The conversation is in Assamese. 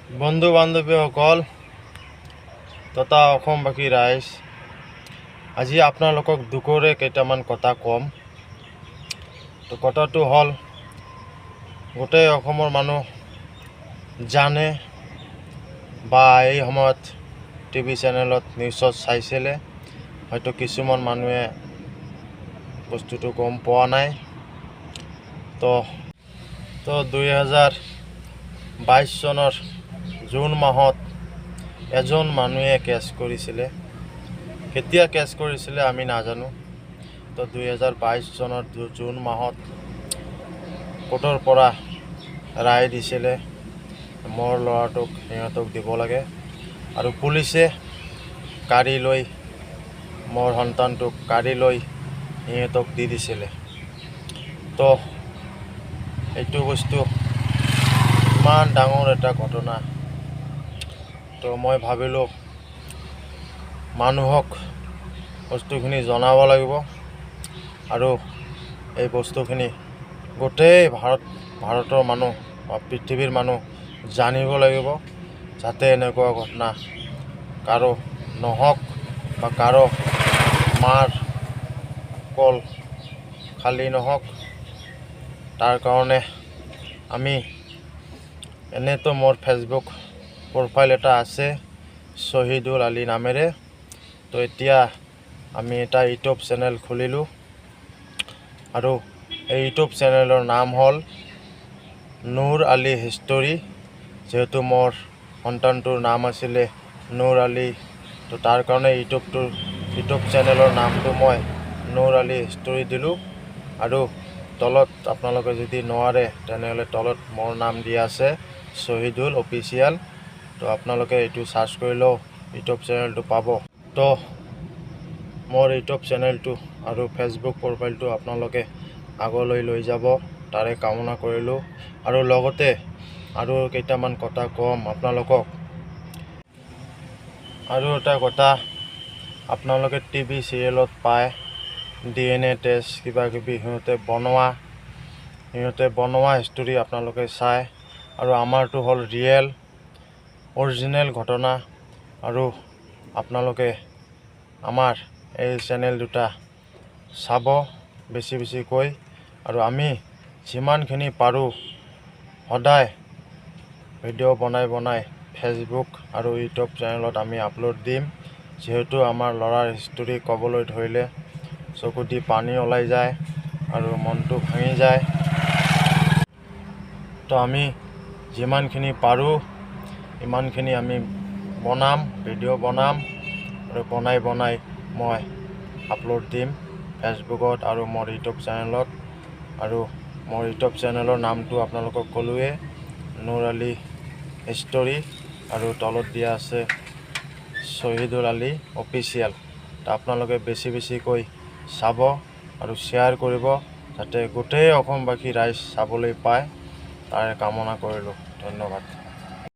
বন্ধু বান্ধৱীসকল তথা অসমবাসী ৰাইজ, আজি আপোনালোকক দুখৰে কেইটামান কথা ক'ম। তো কথাটো হ'ল, গোটেই অসমৰ মানুহ জানে বা এই সময়ত টিভি চেনেলত নিউজত চাইছিলে, হয়তো কিছুমান মানুহে বস্তুটো গম পোৱা নাই। তো 2022 চনৰ জুন মাহত এজন মানুহে কেছ কৰিছিলে। কেতিয়া কেছ কৰিছিলে আমি নাজানো। তো 2022 চনৰ জুন মাহত কোৰ্টৰ পৰা ৰায় দিছিলে, মোৰ ল'ৰাটোক সিহঁতক দিব লাগে, আৰু পুলিচে গাড়ী লৈ মোৰ সন্তানটোক গাড়ী লৈ সিহঁতক দি দিছিলে। তো এইটো বস্তু ইমান ডাঙৰ এটা ঘটনা। তো মই ভাবিলোঁ মানুহক বস্তুখিনি জনাব লাগিব, আৰু এই বস্তুখিনি গোটেই ভাৰতৰ মানুহ বা পৃথিৱীৰ মানুহ জানিব লাগিব, যাতে এনেকুৱা ঘটনা কাৰো নহওক বা কাৰো মাৰ কল খালী নহওক। তাৰ কাৰণে আমি এনেতো মোৰ ফেচবুক প্ৰফাইল এটা আছে শ্বহীদুল আলী নামেৰে। তো এতিয়া আমি এটা ইউটিউব চেনেল খুলিলোঁ, আৰু এই ইউটিউব চেনেলৰ নাম হ'ল নুৰ আলী হিষ্টৰী। যিহেতু মোৰ সন্তানটোৰ নাম আছিলে নুৰ আলী, তো তাৰ কাৰণে ইউটিউব চেনেলৰ নামটো মই নুৰ আলী হিষ্টৰী দিলোঁ। আৰু তলত আপোনালোকে যদি নোৱাৰে তেনেহ'লে তলত মোৰ নাম দিয়া আছে শ্বহীদুল অফিচিয়েল। তো আপোনালোকে এইটো চাৰ্চ কৰিলেও ইউটিউব চেনেলটো পাব। তো মোৰ ইউটিউব চেনেলটো আৰু ফেচবুক প্ৰফাইলটো আপোনালোকে আগলৈ লৈ যাব, তাৰে কামনা কৰিলোঁ। আৰু লগতে আৰু কেইটামান কথা ক'ম আপোনালোকক। আৰু এটা কথা, আপোনালোকে টিভি চিৰিয়েলত পায় DNA টেষ্ট কিবাকিবি, সিহঁতে বনোৱা হিষ্টৰী আপোনালোকে চায়, আৰু আমাৰটো হ'ল ৰিয়েল অৰিজিনেল ঘটনা। আৰু আপোনালোকে আমাৰ এই চেনেল দুটা চাব বেছিকৈ, আৰু আমি যিমানখিনি পাৰোঁ সদায় ভিডিঅ' বনাই ফেচবুক আৰু ইউটিউব চেনেলত আমি আপলোড দিম। যিহেতু আমাৰ ল'ৰাৰ হিষ্টৰী ক'বলৈ ধৰিলে চকু দি পানী ওলাই যায় আৰু মনটো ভাঙি যায়। তো আমি যিমানখিনি পাৰোঁ ইমানখিনি আমি ভিডিঅ' বনাম, আৰু বনাই মই আপলোড দিম ফেচবুকত আৰু মোৰ ইউটিউব চেনেলত। আৰু মোৰ ইউটিউব চেনেলৰ নামটো আপোনালোকক ক'লোৱে, নুৰ আলী হিষ্টৰী, আৰু তলত দিয়া আছে শ্বহীদুল আলী অফিচিয়েল। তো আপোনালোকে বেছিকৈ চাব আৰু শ্বেয়াৰ কৰিব, যাতে গোটেই অসমবাসী ৰাইজ চাবলৈ পায়, তাৰে কামনা কৰিলোঁ। ধন্যবাদ।